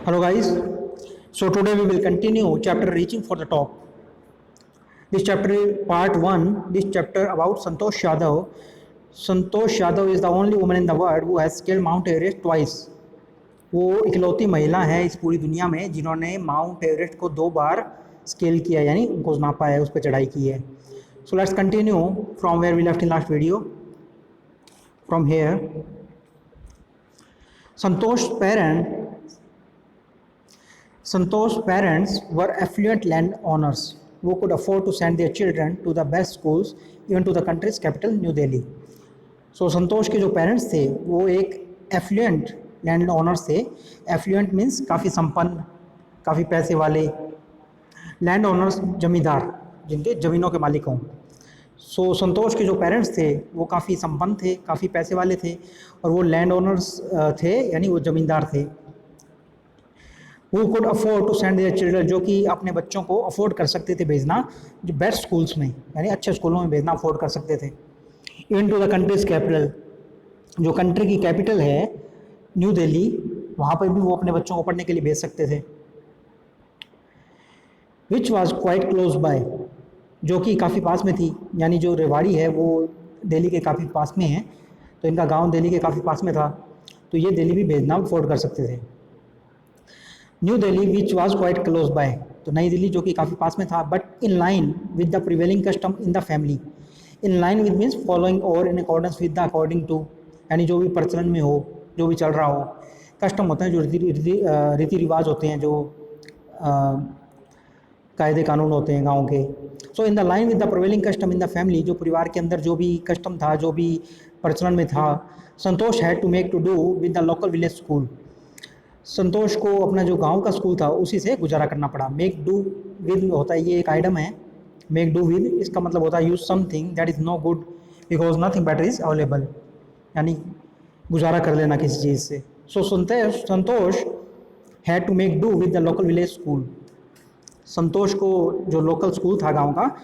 Hello guys, so today we will continue chapter reaching for the top. This chapter is part 1, this chapter about Santosh Yadav. Santosh Yadav is the only woman in the world who has scaled Mount Everest twice. वो इकलौती महिला है इस पूरी दुनिया में जिन्होंने mount Everest को 2 बार स्केल किया, यानी उनको नापा है, उस पर चढ़ाई की है. So let's continue from where we left in last video. From here, Santosh's parents were affluent landowners who could afford to send their children to the best schools, even to the country's capital, New Delhi. So संतोष के जो parents थे वो एक effluent land owners थे. Effluent means काफ़ी संपन्न, काफ़ी पैसे वाले. लैंड ओनर्स जमींदार, जिनके ज़मीनों के मालिक हों. सो संतोष के जो पेरेंट्स थे वो काफ़ी संपन्न थे, काफ़ी पैसे वाले थे, और वो लैंड ओनर्स थे, यानी वो ज़मींदार थे. Who could afford to send their children, जो कि अपने बच्चों को अफोर्ड कर सकते थे भेजना जो बेस्ट स्कूल्स में, यानी अच्छे स्कूलों में भेजना अफोर्ड कर सकते थे. Even to the country's capital, जो कंट्री की कैपिटल है न्यू दिल्ली, वहाँ पर भी वो अपने बच्चों को पढ़ने के लिए भेज सकते थे. विच वॉज क्वाइट क्लोज बाय, जो कि काफ़ी पास में थी, यानी जो रेवाड़ी है वो दिल्ली के काफ़ी पास में है, तो इनका गाँव दिल्ली के काफ़ी पास में था, तो ये दिल्ली भी भेजना अफोर्ड कर सकते थे. New Delhi which was quite close by, तो नई दिल्ली जो कि काफ़ी पास में था, but in line with the prevailing custom in the family. In line with means following और in accordance with the according to, यानी जो भी प्रचलन में हो, जो भी चल रहा हो. कस्टम होते हैं जो रीति रिवाज होते हैं, जो कायदे कानून होते हैं गाँव के. So in the line with the prevailing custom in the family, जो परिवार के अंदर जो भी कस्टम था, जो भी प्रचलन में था, Santosh had to make to do with the local village school. Santosh को अपना जो गांव का स्कूल था उसी से गुजारा करना पड़ा. मेक डू विद होता है, ये एक आइटम है. मेक डू विद, इसका मतलब होता है use something that is no good because nothing better is available, यानी गुजारा कर लेना किसी चीज़ से. So Santosh had to make do with the local village school. Santosh को जो लोकल स्कूल था गाँव का,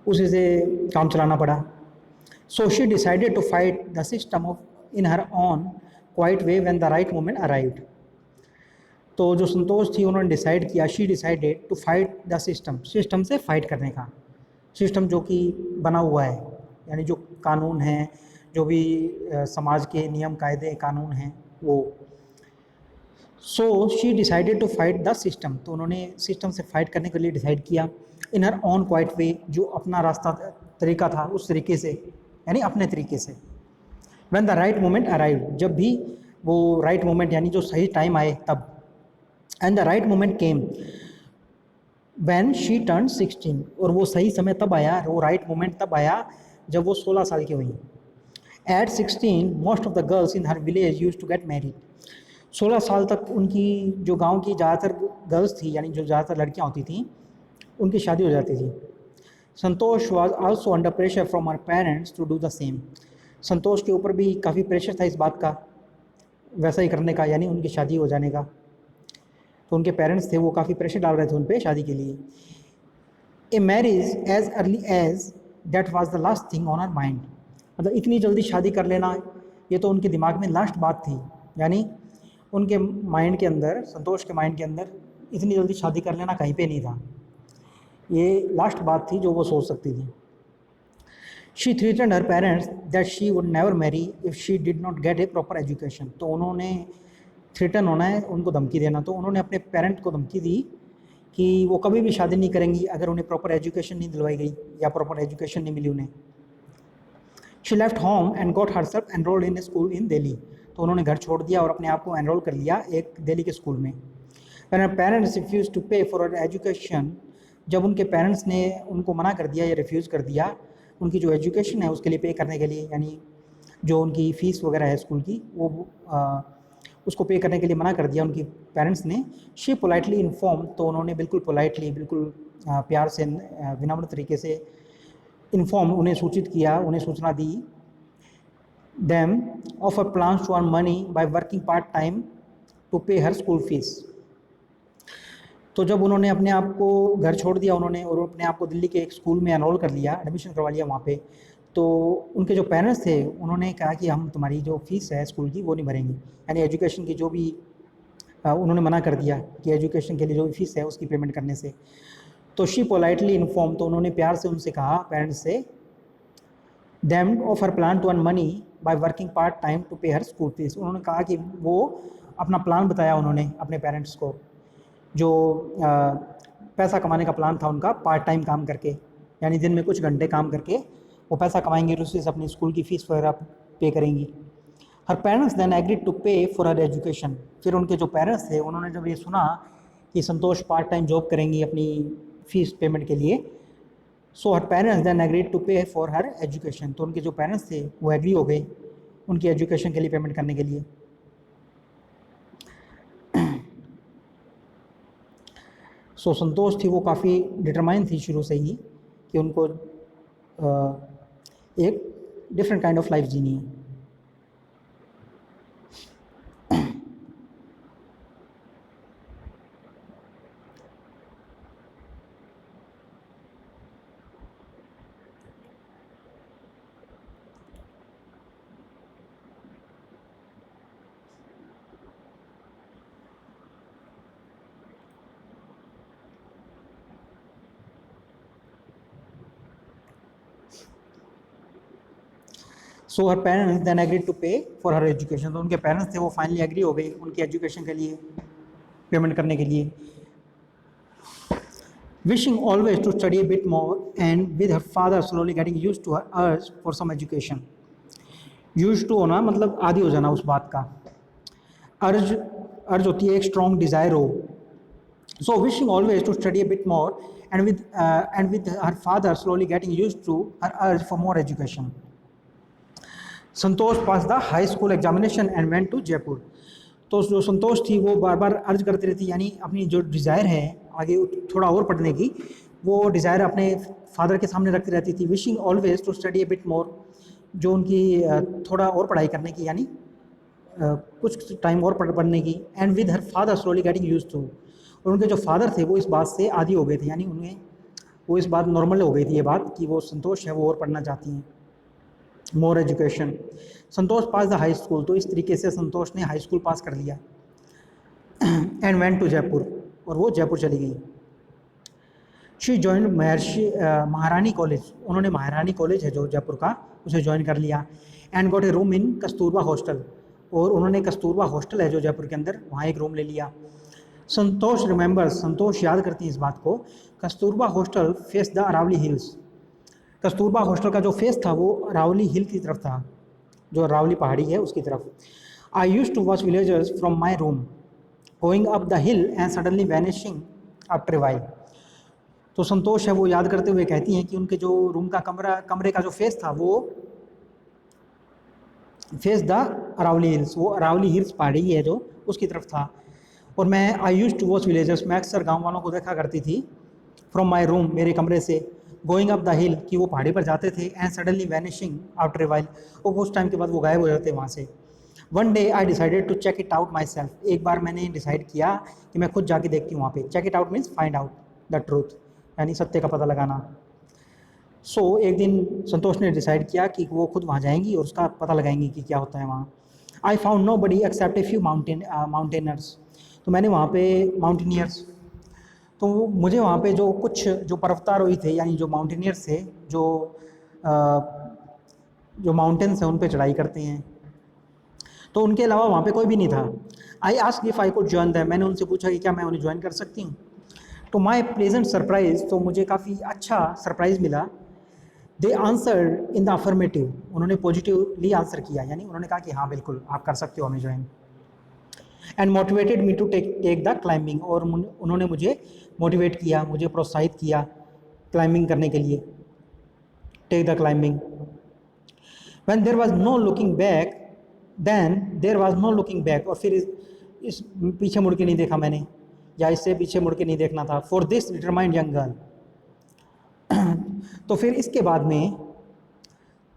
उसी से काम चलाना पड़ा. So she decided to fight the system of in her own quiet way when the right moment arrived. तो जो संतोष थी उन्होंने डिसाइड किया, she decided to fight the system, system से फाइट करने का. सिस्टम जो कि बना हुआ है, यानी जो कानून हैं, जो भी समाज के नियम कायदे कानून हैं वो. So she decided to fight the system, तो उन्होंने सिस्टम से फाइट करने के लिए डिसाइड किया. इन हर ऑन क्वाइट वे, जो अपना रास्ता तरीका था उस तरीके से, यानी अपने तरीके से. When the right moment arrive, जब भी वो राइट मोमेंट यानी जो सही टाइम आए तब. And the right moment came when she turn 16, और वो सही समय तब आया, वो राइट मोमेंट तब आया जब वो 16 साल की हुई. At 16 most of the girls in her village use to get married. 16 साल तक उनकी जो गांव की ज़्यादातर गर्ल्स थी, यानी जो ज़्यादातर लड़कियां होती थी, उनकी शादी हो जाती थी. Santosh was also under pressure from her parents to do the same. Santosh के ऊपर भी काफ़ी प्रेशर था इस बात का, वैसा ही करने का, यानी उनकी शादी हो जाने का. तो उनके पेरेंट्स थे वो काफ़ी प्रेशर डाल रहे थे उन पर शादी के लिए. A marriage age early age that was the last thing on her mind, मतलब इतनी जल्दी शादी कर लेना, ये तो उनके दिमाग में लास्ट बात थी, यानी उनके माइंड के अंदर, संतोष के माइंड के अंदर इतनी जल्दी शादी कर लेना कहीं पे नहीं था. ये लास्ट बात थी जो वो सोच सकती थी. She threatened her parents that she would never marry if she did not get a proper education. तो उन्होंने थ्रेटन होना है, उनको धमकी देना, तो उन्होंने अपने पेरेंट को धमकी दी कि वो कभी भी शादी नहीं करेंगी अगर उन्हें प्रॉपर एजुकेशन नहीं दिलवाई गई या प्रॉपर एजुकेशन नहीं मिली उन्हें. She left home and got herself enrolled in A school इन दिल्ली. तो उन्होंने घर छोड़ दिया और अपने आप को एनरोल कर लिया एक दिल्ली के स्कूल में. When her parents refuse to pay for her education, जब उनके पेरेंट्स ने उनको मना कर दिया या रिफ्यूज़ कर दिया उनकी जो एजुकेशन है उसके लिए पे करने के लिए, यानी जो उनकी फ़ीस वगैरह है स्कूल की, वो उसको पे करने के लिए मना कर दिया उनकी पेरेंट्स ने. शी पोलाइटली इन्फॉर्म, तो उन्होंने बिल्कुल पोलाइटली, बिल्कुल प्यार से, विनम्र तरीके से इन्फॉर्म, उन्हें सूचित किया, उन्हें सूचना दी. Them of a plans to earn money by working part time to pay her school fees. तो जब उन्होंने अपने आप को घर छोड़ दिया उन्होंने और अपने आप को दिल्ली के एक स्कूल में एनरोल कर लिया, एडमिशन करवा लिया वहाँ पे, तो उनके जो पेरेंट्स थे उन्होंने कहा कि हम तुम्हारी जो फ़ीस है स्कूल की वो नहीं भरेंगे, यानी एजुकेशन की जो भी उन्होंने मना कर दिया कि एजुकेशन के लिए जो फीस है उसकी पेमेंट करने से। तो शी पोलाइटली इन्फॉर्म, तो उन्होंने प्यार से उनसे कहा, पेरेंट्स से, them of her plan to earn money by working part time to pay her school fees. उन्होंने कहा कि वो अपना प्लान बताया उन्होंने अपने पेरेंट्स को, जो पैसा कमाने का प्लान था उनका पार्ट टाइम काम करके, यानी दिन में कुछ घंटे काम करके वो पैसा कमाएंगी और उससे अपनी स्कूल की फ़ीस वगैरह पे करेंगी। हर parents then agreed to pay for her education. फिर उनके जो पेरेंट्स थे उन्होंने जब ये सुना कि संतोष पार्ट टाइम जॉब करेंगी अपनी फ़ीस पेमेंट के लिए, सो हर parents then agreed to pay for her education. तो उनके जो पेरेंट्स थे वो एग्री हो गए उनकी एजुकेशन के लिए पेमेंट करने के लिए। सो संतोष थी वो काफ़ी डिटरमाइन थी शुरू से ही कि उनको एक डिफरेंट काइंड ऑफ लाइफ जीनी है। सो हर parents then agreed to pay for her education. तो उनके पेरेंट्स थे वो फाइनली एग्री हो गए उनकी एजुकेशन के लिए पेमेंट करने के लिए। Wishing always to study a bit more and with her father slowly getting used to her urge for some education। Use to होना मतलब आदी हो जाना उस बात का। अर्ज अर्ज होती है एक स्ट्रॉन्ग डिज़ायर हो। So wishing always to study a bit more and with her father slowly getting used to her urge for more education। Santosh pass the high school examination and went to Jaipur. तो जो संतोष थी वो बार बार अर्ज करती रहती, यानी अपनी जो डिज़ायर है आगे थोड़ा और पढ़ने की, वो डिज़ायर अपने फादर के सामने रखती रहती थी। Wishing always to study a bit more, जो उनकी थोड़ा और पढ़ाई करने की, यानी कुछ टाइम और पढ़ने की। And with her father slowly getting use to, और उनके जो फादर थे वो इस बात से आदी हो गए थे, यानी उन्हें वो इस बात नॉर्मल हो गई थी ये बात कि वो संतोष है वो और पढ़ना चाहती हैं, more education. Santosh pass the high school, तो इस तरीके से संतोष ने हाई स्कूल पास कर लिया। एंड वेंट टू जयपुर, और वो जयपुर चली गई। शी जॉइन महारानी कॉलेज, उन्होंने महारानी कॉलेज है जो जयपुर का उसे ज्वाइन कर लिया। And got a room in Kasturba hostel, और उन्होंने कस्तूरबा हॉस्टल है जो जयपुर के अंदर, वहाँ एक रूम ले लिया। संतोष रिमेंबर्स, संतोष याद करती है इस बात को, Kasturba hostel face the Aravalli hills. Kasturba hostel का जो फेस था वो अरावली हिल की तरफ था, जो अरावली पहाड़ी है उसकी तरफ। I use to watch villagers from my room going up the hill and suddenly vanishing after while. तो संतोष है वो याद करते हुए कहती हैं कि उनके जो रूम का कमरे का जो फेस था वो फेस द अरावली हिल्स, वो अरावली हिल्स पहाड़ी है जो उसकी तरफ था। और मैं आई यूज टू वॉच विलेजर्स, मैं अक्सर गाँव वालों को देखा करती थी, फ्रॉम माई रूम, मेरे कमरे से, गोइंग अप द हिल, कि वो पहाड़ी पर जाते थे, and suddenly vanishing after a while, और उस टाइम के बाद वो गायब हो जाते वहाँ से। One day I decided to check it out myself, एक बार मैंने डिसाइड किया कि मैं खुद जाके देखती हूँ वहाँ पे। Check it out means find out the truth, यानी सत्य का पता लगाना। सो एक दिन संतोष ने डिसाइड किया कि वो खुद वहाँ जाएंगी और उसका पता लगाएंगी कि क्या होता है वहाँ। I found nobody except a few mountaineers, तो मैंने वहाँ पे माउंटेनियर्स, तो मुझे वहाँ पे जो कुछ जो पर्वतारोही थे, यानी जो माउंटेनियर्स थे, जो माउंटेन्स हैं उन पे चढ़ाई करते हैं, तो उनके अलावा वहाँ पे कोई भी नहीं था। I asked if I could join them, मैंने उनसे पूछा कि क्या मैं उन्हें ज्वाइन कर सकती हूँ। तो माई प्लेजेंट सरप्राइज़, तो मुझे काफ़ी अच्छा सरप्राइज़ मिला। दे आंसर इन द अफर्मेटिव, उन्होंने पॉजिटिवली आंसर किया, यानी उन्होंने कहा कि हाँ बिल्कुल आप कर सकते हो हमें join. And motivated me to take the climbing, और उन्होंने मुझे मोटिवेट किया, मुझे प्रोत्साहित किया क्लाइंबिंग करने के लिए, take the climbing. When there was no looking back, then there was no looking back, और फिर इस पीछे मुड़ के नहीं देखा मैंने, या इससे पीछे मुड़ के नहीं देखना था। For this determined young girl, तो फिर इसके बाद में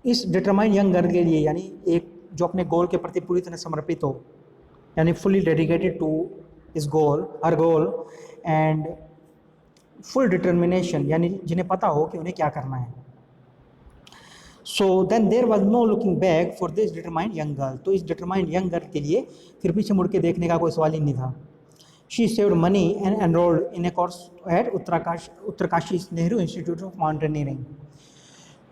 इस डिटरमाइंड यंग गर्ल के लिए, यानी एक जो अपने गोल के प्रति पूरी तरह समर्पित हो, यानी फुली डेडिकेटेड टू इस goal, her goal, and full determination, यानी जिन्हें पता हो कि उन्हें क्या करना है। So then there was no looking back for this determined young girl, तो इस डिटरमाइंड यंग गर्ल के लिए फिर पीछे मुड़ के देखने का कोई सवाल ही नहीं था। She saved money and enrolled in A course eight Uttarkashi Nehru institute of mountaineering.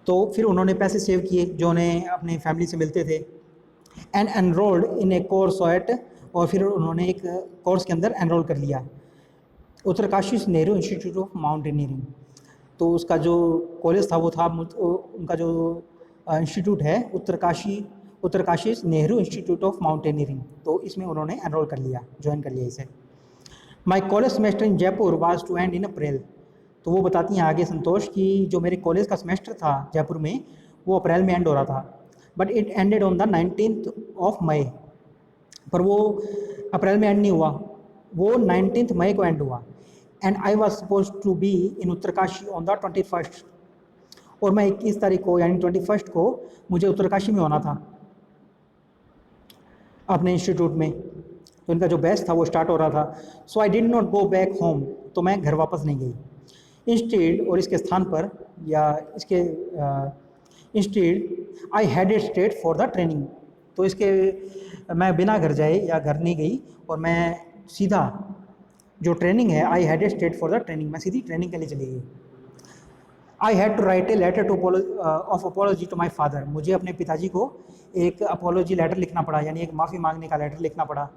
तो फिर उन्होंने पैसे सेव किए जो उन्हें अपनी फैमिली से मिलते थे, and enrolled in A course eight, और फिर उन्होंने एक कोर्स के अंदर एनरोल कर लिया Uttarkashi Nehru institute of mountaineering. तो उसका जो कॉलेज था वो था उनका जो इंस्टीट्यूट है Uttarkashi Nehru institute of mountaineering. तो इसमें उन्होंने एनरोल कर लिया, ज्वाइन कर लिया इसे। My college semester in Jaipur was to end in April. तो वो बताती हैं आगे संतोष कि जो मेरे कॉलेज का सेमेस्टर था जयपुर में वो अप्रैल में एंड हो रहा था, but it ended on the 19th of May. पर वो अप्रैल में एंड नहीं हुआ, वो 19 मई को एंड हुआ। And I was suppose to be in Uttarkashi on the 21st, और मैं 21 तारीख को यानी 21st को मुझे उत्तरकाशी में होना था अपने इंस्टीट्यूट में। तो इनका जो बैच था वो स्टार्ट हो रहा था। So I did not go back home, तो मैं घर वापस नहीं गई। इंस्टेड, और इसके स्थान पर या इसके instead I headed straight for the training. तो इसके मैं बिना घर जाए या घर नहीं गई, और मैं सीधा जो ट्रेनिंग है I headed straight for the training, मैं सीधी ट्रेनिंग के लिए चली गई। I had to write a letter to of apology to my father. मुझे अपने पिताजी को एक अपोलॉजी लेटर लिखना पड़ा, यानी एक माफ़ी मांगने का लेटर लिखना पड़ा।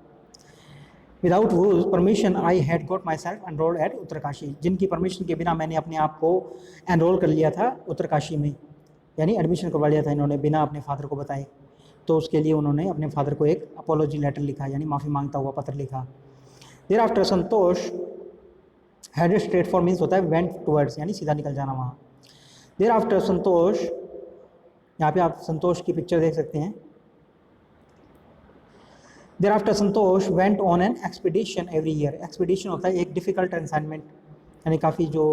Without whose permission I had got myself enrol at Uttarkashi, जिनकी परमिशन के बिना मैंने अपने आप को एनरोल कर लिया था उत्तरकाशी में, यानी एडमिशन करवा लिया था इन्होंने बिना अपने फादर को बताए। तो उसके लिए उन्होंने अपने फादर को एक अपोलॉजी लेटर लिखा, यानी माफ़ी मांगता हुआ पत्र लिखा। There after Santosh headed straight for means होता है वेंट टूवर्ड्स, यानी सीधा निकल जाना वहाँ। देर आफ्टर संतोष, यहाँ पे आप संतोष की पिक्चर देख सकते हैं। There after Santosh went on an expedition every year. Expedition होता है एक डिफ़िकल्ट असाइनमेंट, यानी काफ़ी जो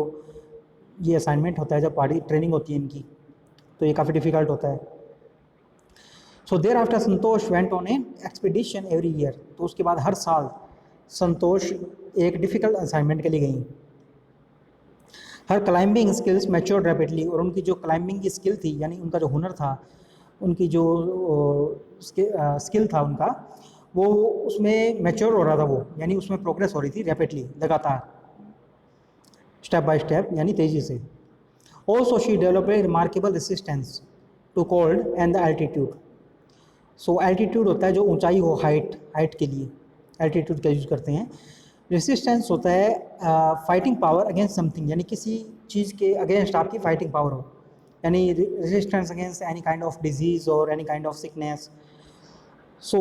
ये असाइनमेंट होता है जब पहाड़ी ट्रेनिंग होती है इनकी, तो ये काफ़ी डिफ़िकल्ट होता है। So thereafter Santosh went on an expedition every year. तो उसके बाद हर साल संतोष एक डिफ़िकल्ट असाइनमेंट के लिए गई। हर क्लाइंबिंग स्किल्स मैच्योर्ड रैपिडली, और उनकी जो क्लाइंबिंग की स्किल थी, यानी उनका जो हुनर था, उनकी जो स्किल था उनका, वो उसमें मैच्योर हो रहा था वो, यानी उसमें प्रोग्रेस हो रही थी रैपिडली, लगातार, स्टेप बाय स्टेप, यानी तेज़ी से। Also she develop a remarkable resistance to cold and the altitude. So altitude होता है जो ऊंचाई हो, हाइट के लिए एल्टीट्यूड का यूज़ करते हैं। रेसिस्टेंस होता है फाइटिंग पावर अगेंस्ट समथिंग, यानी किसी चीज़ के अगेंस्ट आपकी फाइटिंग पावर हो, यानी resistance against any kind of disease और any kind of sickness. So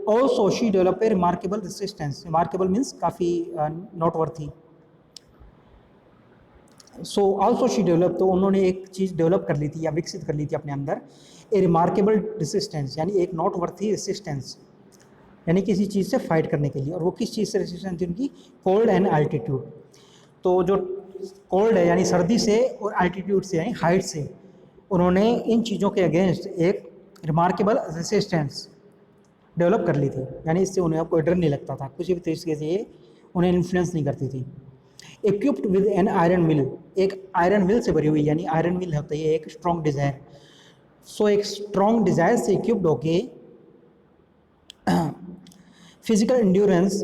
also she develop a remarkable resistance. Remarkable means काफ़ी noteworthy. So also she develop, तो उन्होंने एक चीज़ डेवलप कर ली थी या विकसित कर ली थी अपने अंदर, ए रिमार्केबल रेसिस्टेंस, यानी एक नॉट वर्थी रेसिस्टेंस, यानी किसी चीज़ से फाइट करने के लिए। और वो किस चीज़ से रेसिस्टेंस थी उनकी? Cold and altitude. तो जो कोल्ड है यानी सर्दी से, और एल्टीट्यूड से यानी हाइट से, उन्होंने इन चीज़ों के अगेंस्ट एक रिमार्केबल रेसिस्टेंस डेवलप कर ली थी, यानी इससे उन्हें अब कोई डर नहीं लगता था, किसी भी तरीके से ये उन्हें इन्फ्लुएंस नहीं करती थी। इक्विप्ड विद एन आयरन मिल, एक आयरन मिल से भरी हुई, यानी आयरन मिल होता है एक स्ट्रॉन्ग डिज़ायर। सो एक स्ट्रॉन्ग डिज़ायर से इक्विप्ड होके physical endurance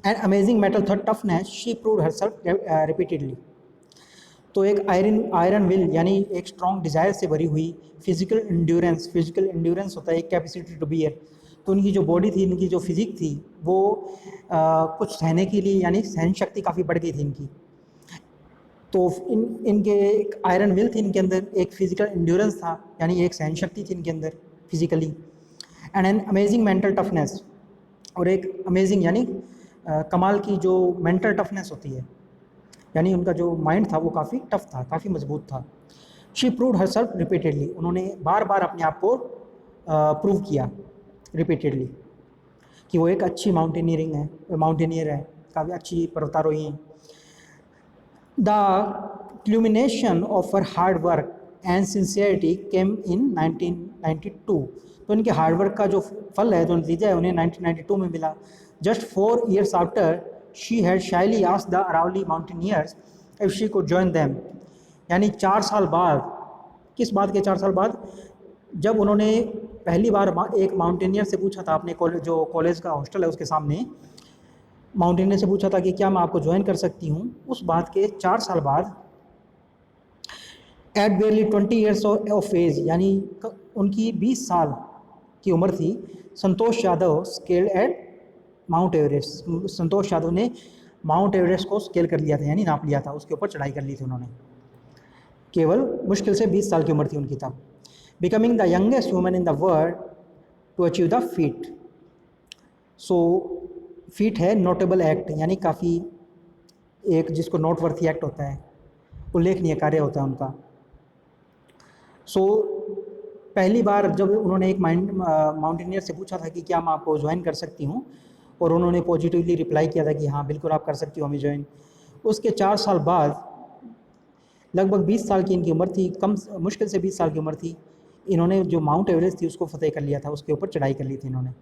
and amazing mental toughness she proved herself repeatedly. तो एक आयरन विल यानी एक स्ट्रॉन्ग डिज़ायर से भरी हुई फिजिकल इंड्योरेंस होता है एक कैपेसिटी टू बियर। तो उनकी जो बॉडी थी, इनकी जो फिजिक थी, वो कुछ सहने के लिए, यानी सहन शक्ति काफ़ी बढ़ गई थी इनकी। तो इनके एक आयरन विल थी इनके अंदर, एक फिजिकल इंड्योरेंस था, यानी एक सहन शक्ति थी इनके अंदर physically, and an amazing mental toughness, और एक अमेजिंग यानी कमाल की जो मेंटल टफनेस होती है, यानी उनका जो माइंड था वो काफ़ी टफ था, काफ़ी मजबूत था। शी प्रूव्ड हरसेल्फ रिपीटेडली, उन्होंने बार बार अपने आप को प्रूव किया रिपीटेडली कि वो एक अच्छी माउंटेनियर है, काफ़ी अच्छी पर्वतारोही हैं। The culmination of her hard work and sincerity came in 1992। तो इनके हार्डवर्क का जो फल है, जो नतीजा है, उन्हें 1992 में मिला। Just 4 years after she had shyly asked the Aravalli mountaineers if she could join them, यानी 4 साल बाद, किस बात के 4 साल बाद? जब उन्होंने पहली बार एक माउंटेनियर से पूछा था अपने कॉलेज, जो कॉलेज का हॉस्टल है उसके सामने, माउंटेनियर से पूछा था कि क्या मैं आपको ज्वाइन कर सकती हूँ। उस बात के 4 साल बाद at barely 20 years of age, यानी उनकी 20 साल की उम्र थी, Santosh Yadav scaled at Mount Everest. Santosh Yadav ने माउंट एवरेस्ट को स्केल कर लिया था, यानी नाप लिया था, उसके ऊपर चढ़ाई कर ली थी उन्होंने। केवल मुश्किल से 20 साल की उम्र थी उनकी तब। Becoming the youngest woman in the world to achieve the feat. So feat है नोटेबल एक्ट, यानी काफ़ी एक जिसको नोटवर्थी एक्ट होता है, उल्लेखनीय कार्य होता है उनका। सो पहली बार जब उन्होंने एक माउंटेनियर से पूछा था कि क्या मैं आपको ज्वाइन कर सकती हूँ, और उन्होंने पॉजिटिवली रिप्लाई किया था कि हाँ बिल्कुल आप कर सकती हो हमें ज्वाइन। उसके 4 साल बाद लगभग 20 साल की इनकी उम्र थी, कम मुश्किल से 20 साल की उम्र थी, इन्होंने जो माउंट एवरेस्ट थी उसको फतेह कर लिया था, उसके ऊपर चढ़ाई कर ली थी इन्होंने।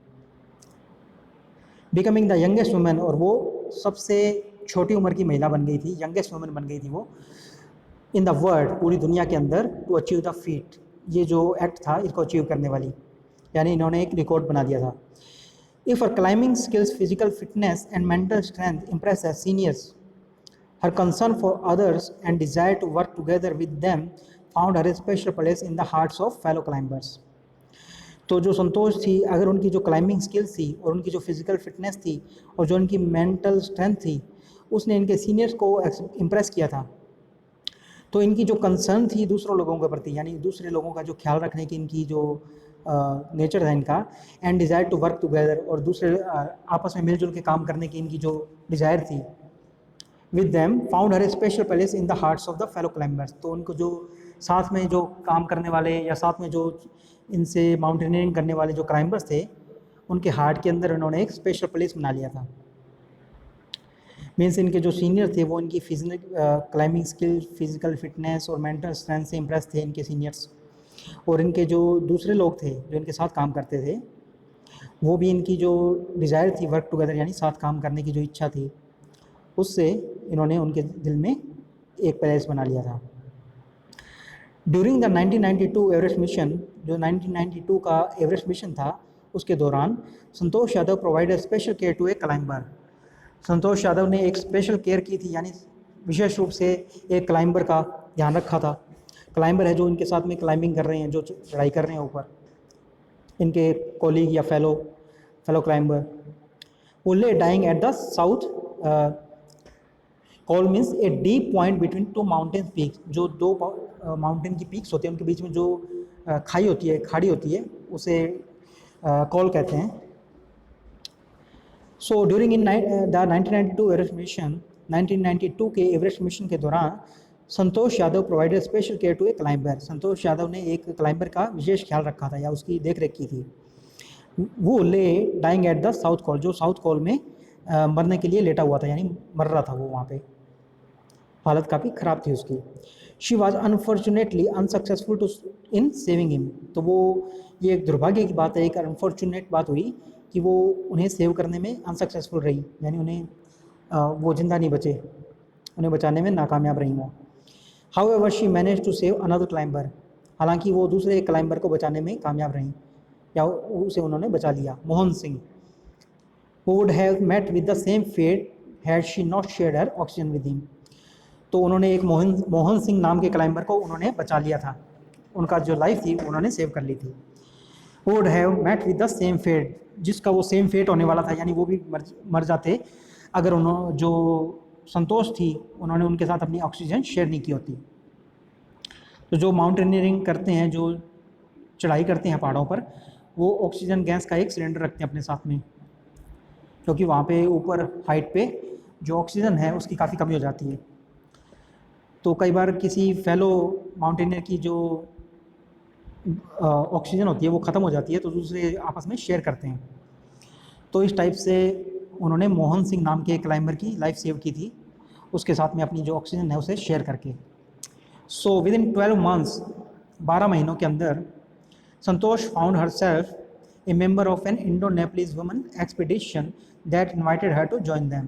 बिकमिंग द यंगेस्ट वुमेन, और वो सबसे छोटी उम्र की महिला बन गई थी, यंगेस्ट वुमेन बन गई थी वो इन द वर्ल्ड, पूरी दुनिया के अंदर, टू अचीव द फीट, ये जो एक्ट था इसको अचीव करने वाली, यानी इन्होंने एक रिकॉर्ड बना दिया था। If her climbing skills, physical fitness and mental strength impress as seniors, her concern for others and desire to work together with them found her a special place in the hearts of fellow climbers। तो जो संतोष थी, अगर उनकी जो climbing skills थी और उनकी जो फिजिकल फिटनेस थी और जो उनकी मेंटल स्ट्रेंथ थी, उसने इनके सीनियर्स को इम्प्रेस किया था। तो इनकी जो कंसर्न थी दूसरों लोगों के प्रति, यानी दूसरे लोगों का जो ख्याल रखने की इनकी जो नेचर था इनका, and desire to work together, और दूसरे आपस में मिलजुल के काम करने की इनकी जो डिज़ायर थी, with them found her A special place in the hearts of the fellow climbers. तो उनको जो साथ में जो काम करने वाले या साथ में जो इनसे माउंटेनियरिंग करने वाले जो क्लाइंबर्स थे, उनके हार्ट के अंदर उन्होंने एक स्पेशल प्लेस बना लिया था। मीन्स इनके जो सीनियर थे वो इनकी क्लाइंबिंग स्किल, फिजिकल फिटनेस और मेंटल स्ट्रेंथ से इम्प्रेस थे इनके सीनियर्स, और इनके जो दूसरे लोग थे जो इनके साथ काम करते थे, वो भी इनकी जो डिज़ायर थी वर्क टुगेदर, यानी साथ काम करने की जो इच्छा थी, उससे इन्होंने उनके दिल में एक प्लेस बना लिया था। ड्यूरिंग द 1992 एवरेस्ट मिशन, जो 1992 का एवरेस्ट मिशन था, उसके दौरान Santosh Yadav provided special care to a climber. Santosh Yadav ने एक स्पेशल केयर की थी, यानी विशेष रूप से एक क्लाइंबर का ध्यान रखा था। क्लाइंबर है जो इनके साथ में क्लाइंबिंग कर रहे हैं, जो चढ़ाई कर रहे हैं ऊपर, इनके कोलीग या फेलो क्लाइंबर। वो lay dying at the south col means a deep point between two mountain peaks, जो दो माउंटेन की पीक्स होते हैं उनके बीच में जो खाई होती है, खाड़ी होती है, उसे कॉल कहते हैं। So during in the 1992 Everest mission, 1992 के एवरेस्ट मिशन के दौरान Santosh Yadav provided special care to a climber. Santosh Yadav ने एक क्लाइंबर का विशेष ख्याल रखा था या उसकी देख रेख की थी। वो lay dying at the south col, जो साउथ कॉल में मरने के लिए लेटा हुआ था, यानी मर रहा था वो, वहाँ पे हालत काफ़ी ख़राब थी उसकी। She was unfortunately unsuccessful to in saving him. तो वो, ये एक दुर्भाग्य की बात है, एक अनफॉर्चुनेट बात हुई कि वो उन्हें सेव करने में अनसक्सेसफुल रही, यानी उन्हें वो जिंदा नहीं बचे, उन्हें बचाने में नाकामयाब रही वो। However she manage to save another climber, हालांकि वो दूसरे क्लाइंबर को बचाने में कामयाब रहीं या उसे उन्होंने बचा लिया। Mohan Singh, who would have met with the same fate had she not shared her oxygen with him। तो उन्होंने एक मोहन सिंह नाम के क्लाइंबर को उन्होंने बचा लिया था, उनका जो लाइफ थी उन्होंने सेव कर ली थी। Would have met with the same fate, जिसका वो सेम फेट होने वाला था, यानी वो भी मर जाते अगर उन्होंने, जो संतोष थी, उन्होंने उनके साथ अपनी ऑक्सीजन शेयर नहीं की होती। तो जो माउंटेनियरिंग करते हैं, जो चढ़ाई करते हैं पहाड़ों पर, वो ऑक्सीजन गैस का एक सिलेंडर रखते हैं अपने साथ में, क्योंकि वहाँ पे ऊपर हाइट पे जो ऑक्सीजन है उसकी काफ़ी कमी हो जाती है। तो कई बार किसी फेलो माउंटेनियर की जो ऑक्सीजन होती है वो ख़त्म हो जाती है, तो दूसरे आपस में शेयर करते हैं। तो इस टाइप से उन्होंने मोहन सिंह नाम के क्लाइंबर की लाइफ सेव की थी, उसके साथ में अपनी जो ऑक्सीजन है उसे शेयर करके। सो विद इन 12 मंथ्स, 12 महीनों के अंदर, Santosh found herself a member of an Indo Nepalese woman expedition that invited her to join them.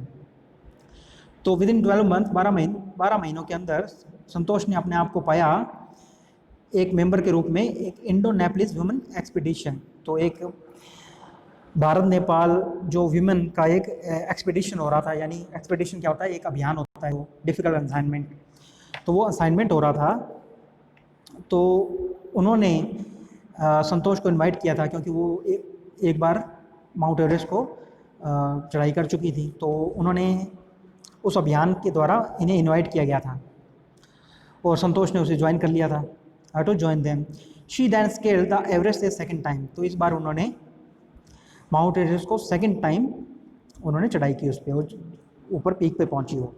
तो विद इन 12 मंथ, 12 महीनों के अंदर संतोष ने अपने आप को पाया एक मेंबर के रूप में एक इंडो नेपलीज वुमन एक्सपीडिशन। तो एक भारत नेपाल जो विमेन का एक एक्सपीडिशन हो रहा था, यानी एक्सपीडिशन क्या होता है, एक अभियान होता है, वो डिफ़िकल्ट असाइनमेंट, तो वो असाइनमेंट हो रहा था। तो उन्होंने संतोष को इनवाइट किया था, क्योंकि वो एक बार माउंट एवरेस्ट को चढ़ाई कर चुकी थी, तो उन्होंने उस अभियान के द्वारा इन्हें इनवाइट किया गया था और संतोष ने उसे ज्वाइन कर लिया था। I to join them. She then scaled the Everest a second time. तो इस बार उन्होंने माउंट एवरेस्ट को सेकेंड टाइम उन्होंने चढ़ाई की, उस पर ऊपर पीक पे पहुंची हो,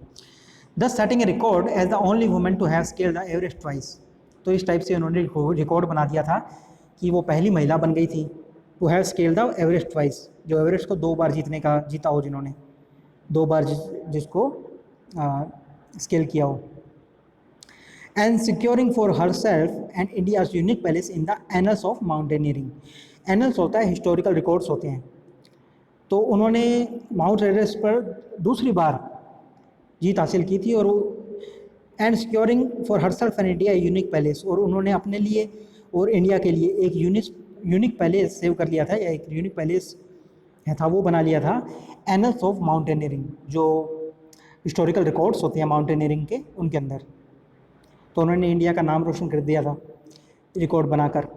thus setting a record as the only women to have scaled the Everest twice. तो इस टाइप से उन्होंने रिकॉर्ड बना दिया था कि वो पहली महिला बन गई थी to have scaled the Everest twice, जो एवरेस्ट को 2 बार जीता हो, जिन्होंने 2 बार जिसको स्केल किया हो। And securing for her self and India's unique place in the annuls of mountaineering. Annuls होता है, हिस्टोरिकल रिकॉर्ड्स होते हैं। तो उन्होंने माउंट एवरेस्ट पर दूसरी बार जीत हासिल की थी, और and securing for her self and India unique palace, और उन्होंने अपने लिए और इंडिया के लिए एक यूनिक पैलेस सेव कर लिया था, या एक यूनिक पैलेस था वो बना लिया था, एनल्स ऑफ माउंटेनियरिंग, जो हिस्टोरिकल रिकॉर्ड्स होते हैं माउंटेनियरिंग के, उनके अंदर। तो उन्होंने इंडिया का नाम रोशन कर दिया था रिकॉर्ड बनाकर।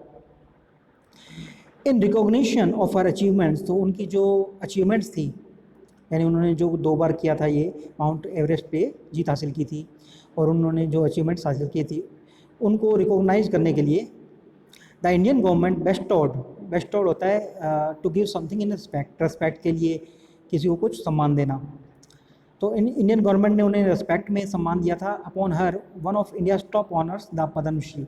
In recognition of her achievements, तो उनकी जो अचीवमेंट्स थी, यानी उन्होंने जो 2 बार किया था ये माउंट एवरेस्ट पे जीत हासिल की थी, और उन्होंने जो अचीवमेंट्स हासिल की थी उनको रिकॉग्नाइज करने के लिए द इंडियन गवर्नमेंट बेस्टोड होता है to give something in respect के लिए किसी को कुछ सम्मान देना। तो इंडियन गवर्नमेंट ने उन्हें रेस्पेक्ट में सम्मान दिया था upon her one of India's top honours the Padma Shri.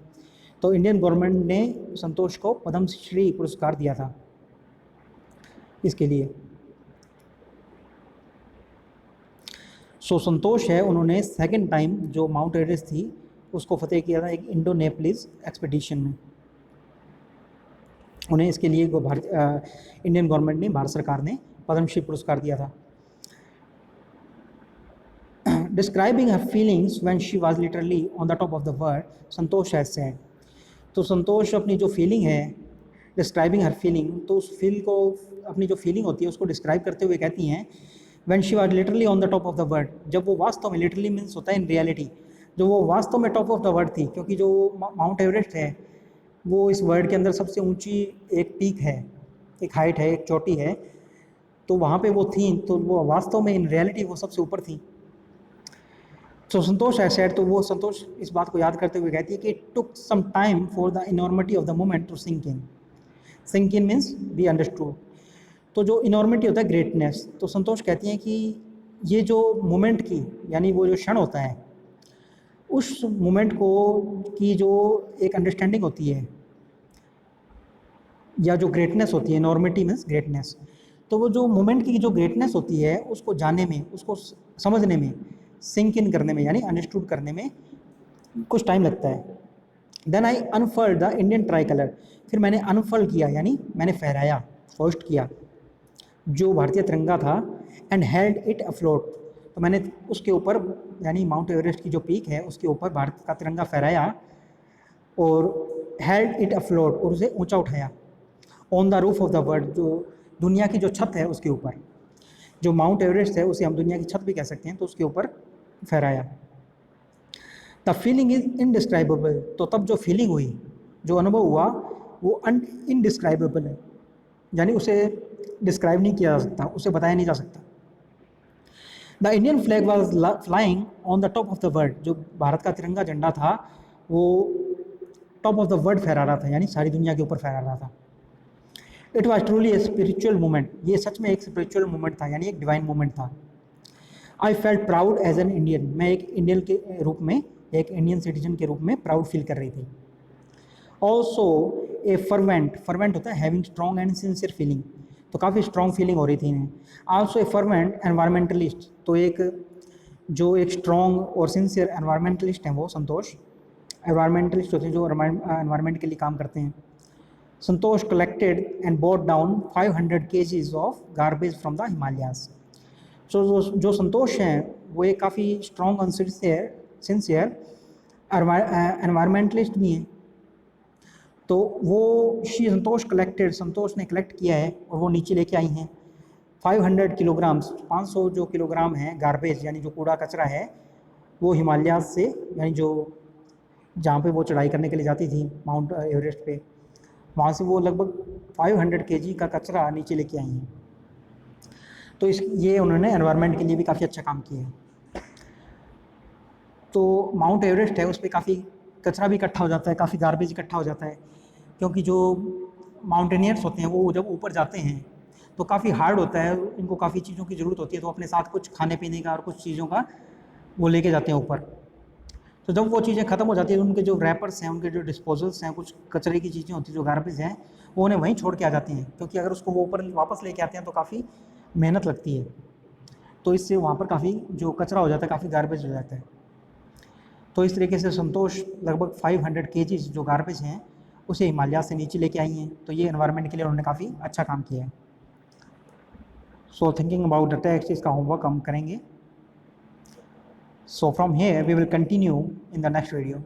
तो इंडियन गवर्नमेंट ने संतोष को पद्मश्री पुरस्कार दिया था इसके लिए। सो संतोष है, उन्होंने सेकंड टाइम जो माउंट एवरेस्ट थी उसको फतेह किया था एक इंडो नेपलिस एक्सपीडिशन में। उन्हें इसके लिए इंडियन गवर्नमेंट ने, भारत सरकार ने पद्मश्री पुरस्कार दिया था। Describing her feelings when she was literally on the top of the world, Santosh has said. तो संतोष अपनी जो फीलिंग है, डिस्क्राइबिंग हर फीलिंग, तो उस फील को, अपनी जो फीलिंग होती है उसको डिस्क्राइब करते हुए कहती हैं when she was literally on the top of the world, जब वो वास्तव में, लिटरली मीन्स होता है इन रियलिटी, जो वो वास्तव में टॉप ऑफ द वर्ल्ड थी, क्योंकि जो माउंट एवरेस्ट है वो इस वर्ल्ड के अंदर सबसे ऊंची एक पीक है, एक हाइट है, एक चोटी है, तो वहाँ पे वो थी, तो वो वास्तव में इन रियलिटी वो सबसे ऊपर थी। तो संतोष है सेड, तो वो संतोष इस बात को याद करते हुए कहती है कि it took some time for the enormity of the moment to sink in. Sink in means be understood. तो जो इनॉर्मिटी होता है ग्रेटनेस, तो संतोष कहती हैं कि ये जो मोमेंट की, यानी वो जो क्षण होता है, उस मोमेंट को की जो एक अंडरस्टैंडिंग होती है, या जो ग्रेटनेस होती है, इनॉर्मिटी मीन्स ग्रेटनेस, तो वो जो मोमेंट की जो ग्रेटनेस होती है उसको जानने में, उसको समझने में, सिंक इन करने में, यानी अंडरस्टूड करने में कुछ टाइम लगता है। Then I unfurled the Indian tricolour, फिर मैंने अनफर्ल किया, यानी मैंने फहराया, होस्ट किया जो भारतीय तिरंगा था, एंड हेल्ड इट अफ्लोट, तो मैंने उसके ऊपर, यानी माउंट एवरेस्ट की जो पीक है उसके ऊपर भारत का तिरंगा फहराया, और हेल्ड इट अफ्लोट, और उसे ऊंचा उठाया, on the roof of the world, जो दुनिया की जो छत है उसके ऊपर, जो माउंट एवरेस्ट है उसे हम दुनिया की छत भी कह सकते हैं, तो उसके ऊपर फहराया। द फीलिंग इज इनडिस्क्राइबेबल, तो तब जो फीलिंग हुई, जो अनुभव हुआ, वो इनडिस्क्राइबेबल है, यानी उसे डिस्क्राइब नहीं किया जा सकता, उसे बताया नहीं जा सकता। The Indian flag was flying on the top of the world, जो भारत का तिरंगा झंडा था वो टॉप ऑफ द वर्ल्ड फहरा रहा था, यानी सारी दुनिया के ऊपर फहरा रहा था। It was truly a spiritual moment, ये सच में एक स्पिरिचुअल मोमेंट था, यानी एक डिवाइन मोमेंट था। I felt proud as an Indian, मैं एक इंडियन के रूप में, एक इंडियन सिटीजन के रूप में प्राउड फील कर रही थी। ऑल्सो ए फर्वेंट होता है having strong and sincere feeling, तो काफ़ी स्ट्रॉन्ग फीलिंग हो रही थी इन्हें। आल्सो ए फर्वेंट एनवायरमेंटलिस्ट, तो एक स्ट्रॉन्ग और सिंसियर एनवायरमेंटलिस्ट हैं वो संतोष। एनवायरमेंटलिस्ट होते हैं जो एनवायरमेंट के लिए काम करते हैं। Santosh collected and brought down 500 kgs of garbage from the Himalayas. So जो संतोष हैं वो एक काफ़ी स्ट्रॉन्ग और सिंसियर एनवायरमेंटलिस्ट भी हैं, तो वो संतोष ने कलेक्ट किया है और वो नीचे लेके आई हैं 500 किलोग्राम्स, 500 जो किलोग्राम है गार्बेज यानी जो कूड़ा कचरा है वो हिमालय से, यानी जो जहाँ पे वो चढ़ाई करने के लिए जाती थी माउंट एवरेस्ट पे, वहाँ से वो लगभग 500 केजी का कचरा नीचे लेके आई हैं। तो ये उन्होंने एनवायरनमेंट के लिए भी काफ़ी अच्छा काम किया है। तो माउंट एवरेस्ट है उस पर काफ़ी कचरा भी इकट्ठा हो जाता है, काफ़ी गार्बेज इकट्ठा हो जाता है, क्योंकि जो माउंटेनियर्स होते हैं वो जब ऊपर जाते हैं तो काफ़ी हार्ड होता है, इनको काफ़ी चीज़ों की ज़रूरत होती है, तो अपने साथ कुछ खाने पीने का और कुछ चीज़ों का वो लेके जाते हैं ऊपर। तो जब वो चीज़ें ख़त्म हो जाती है, उनके जो रैपर्स हैं, उनके जो डिस्पोजल्स हैं, कुछ कचरे की चीज़ें होती हैं जो गार्बेज हैं, वो उन्हें वहीं छोड़ के आ जाती हैं, क्योंकि अगर उसको वो ऊपर वापस लेके आते हैं तो काफ़ी मेहनत लगती है, तो इससे वहाँ पर काफ़ी जो कचरा हो जाता है, काफ़ी गार्बेज हो जाता है। तो इस तरीके से संतोष लगभग 500 केजीज जो गार्बेज हैं उसे हिमालय से नीचे लेके आई हैं। तो ये एनवायरनमेंट के लिए उन्होंने काफ़ी अच्छा काम किया है। So thinking about the text, इसका होमवर्क हम करेंगे। So from here we will continue in the next video.